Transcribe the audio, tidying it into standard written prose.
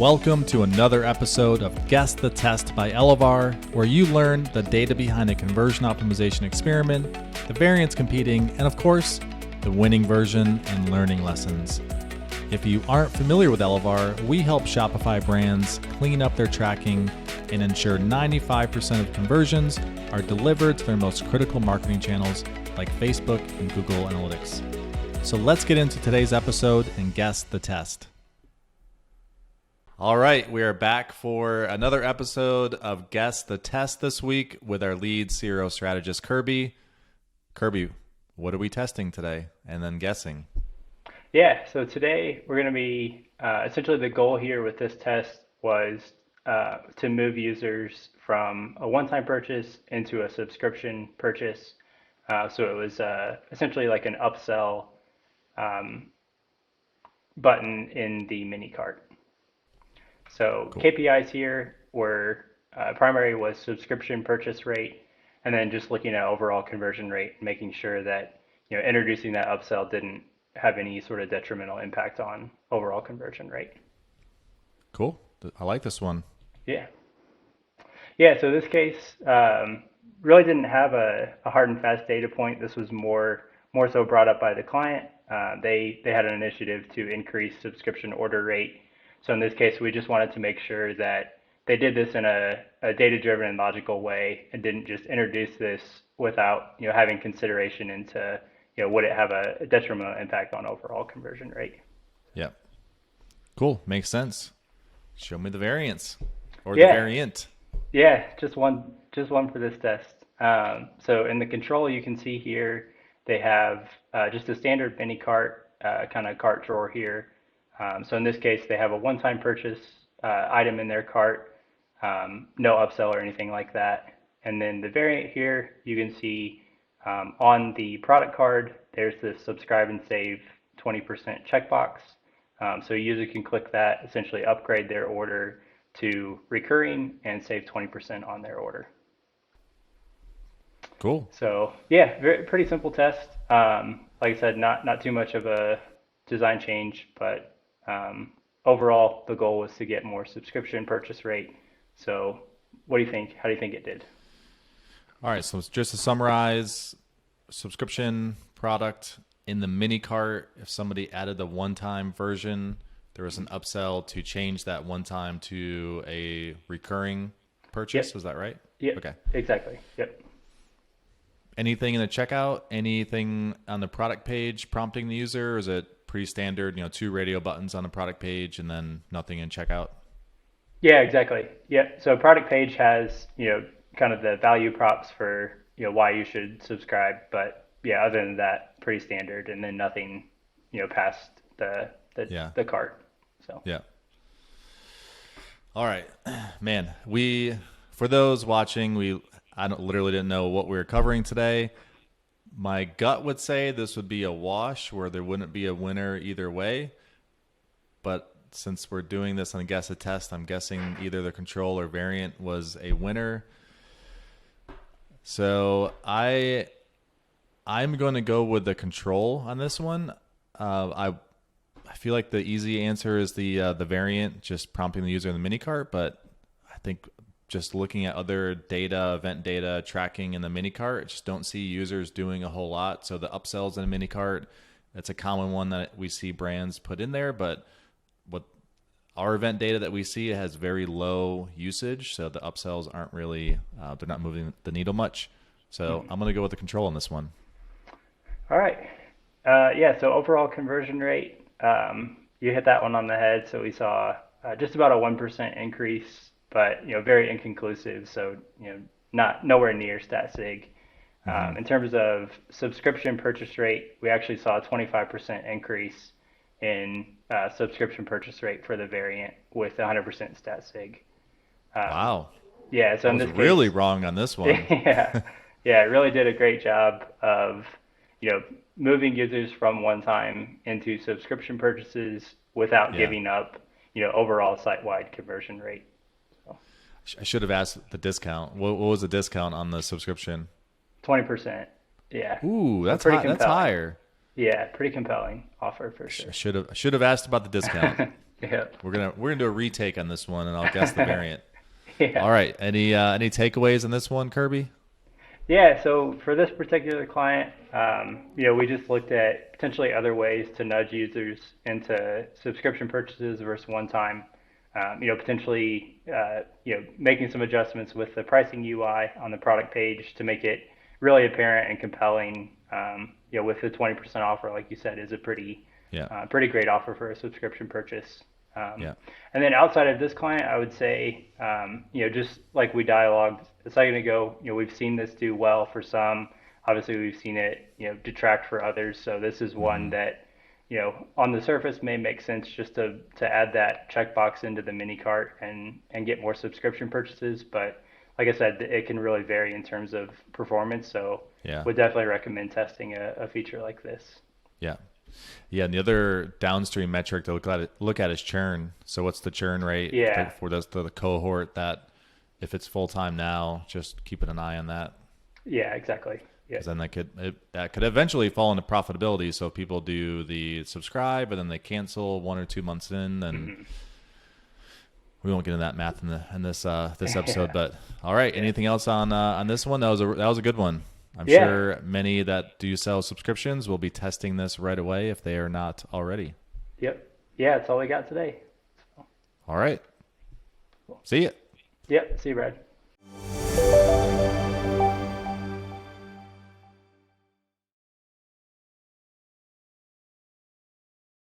Welcome to another episode of Guess the Test by Elevar, where you learn the data behind a conversion optimization experiment, the variance competing, and of course, the winning version and learning lessons. If you aren't familiar with Elevar, we help Shopify brands clean up their tracking and ensure 95% of conversions are delivered to their most critical marketing channels like Facebook and Google Analytics. So let's get into today's episode and guess the test. All right, we are back for another episode of Guess the Test this week with our lead CRO strategist, Kirby. Kirby, what are we testing today and then guessing? Yeah, so today we're going to be, essentially the goal here with this test was to move users from a one-time purchase into a subscription purchase. So it was essentially like an upsell button in the mini cart. So Cool. KPIs here were primary was subscription purchase rate, and then just looking at overall conversion rate, making sure that introducing that upsell didn't have any sort of detrimental impact on overall conversion rate. Cool. I like this one. Yeah. Yeah, so this case really didn't have a hard and fast data point. This was more so brought up by the client. They had an initiative to increase subscription order rate. So in this case, we just wanted to make sure that they did this in a data-driven and logical way and didn't just introduce this without having consideration into would it have a detrimental impact on overall conversion rate. Yeah. Cool. Makes sense. Show me the variance or Yeah. the variant. Yeah, just one for this test. So in the control, you can see here they have just a standard mini cart kind of cart drawer here. So in this case, they have a one-time purchase item in their cart, no upsell or anything like that. And then the variant here, you can see on the product card, there's this subscribe and save 20% checkbox. So a user can click that, essentially upgrade their order to recurring and save 20% on their order. Cool. So yeah, pretty simple test. Like I said, not too much of a design change, but overall the goal was to get more subscription purchase rate. So what do you think? How do you think it did? All right, so just to summarize, subscription product in the mini cart, if somebody added the one-time version, there was an upsell to change that one-time to a recurring purchase. Yep. Was that right? Yep. Okay. Exactly. Yep. Anything in the checkout? Anything on the product page prompting the user? Or is it pretty standard, 2 radio buttons on the product page and then nothing in checkout? Yeah, exactly. Yep. So product page has, kind of the value props for, why you should subscribe. But yeah, other than that, pretty standard. And then nothing, past the cart. So Yeah. All right, man. For those watching, I literally didn't know what we were covering today. My gut would say this would be a wash where there wouldn't be a winner either way. But since we're doing this on a guess a test, I'm guessing either the control or variant was a winner. So I'm going to go with the control on this one. I feel like the easy answer is the variant, just prompting the user in the mini cart. But I think just looking at other data, event data, tracking in the mini cart, just don't see users doing a whole lot. So the upsells in a mini cart, that's a common one that we see brands put in there. But what our event data that we see has very low usage. So the upsells aren't really, they're not moving the needle much. So I'm going to go with the control on this one. all right. Yeah. So overall conversion rate, you hit that one on the head. So we saw just about a 1% increase, but very inconclusive. So not nowhere near stat sig. In terms of subscription purchase rate, we actually saw a 25% increase in subscription purchase rate for the variant with 100% stat sig. Wow. Yeah, so I in was this really case, wrong on this one. yeah, yeah, it really did a great job of moving users from one time into subscription purchases without Yeah. giving up overall site-wide conversion rate. So I should have asked the discount. What was the discount on the subscription? 20%. Yeah. Ooh, that's pretty high, that's compelling. higher. Yeah, pretty compelling offer for sure. I should have asked about the discount. Yeah. We're gonna do a retake on this one, and I'll guess the variant. Yeah. All right. Any takeaways in this one, Kirby? Yeah, so for this particular client, we just looked at potentially other ways to nudge users into subscription purchases versus one-time. Potentially, making some adjustments with the pricing UI on the product page to make it really apparent and compelling. With the 20% offer, like you said, is a Yeah. pretty great offer for a subscription purchase. Um, Yeah. and then outside of this client, I would say, just like we dialogued a second ago, we've seen this do well for some. Obviously, we've seen it, detract for others. So this is one Hmm. that, on the surface may make sense just to add that checkbox into the mini cart and get more subscription purchases. But like I said, it can really vary in terms of performance. So Yeah. would definitely recommend testing a feature like this. Yeah. Yeah, and the other downstream metric to look at is churn. So what's the churn rate Yeah, for the cohort that if it's full time now, just keeping an eye on that yeah, exactly. Yeah. because then that could eventually fall into profitability. So if people do the subscribe and then they cancel 1 or 2 months in, then Hmm. we won't get into that math in this episode. Yeah, But all right, yeah, anything else on this one? That was a good one. I'm yeah. sure many that do sell subscriptions will be testing this right away if they are not already. Yep. Yeah, that's all we got today. All right. See ya. Yep. See you, Brad.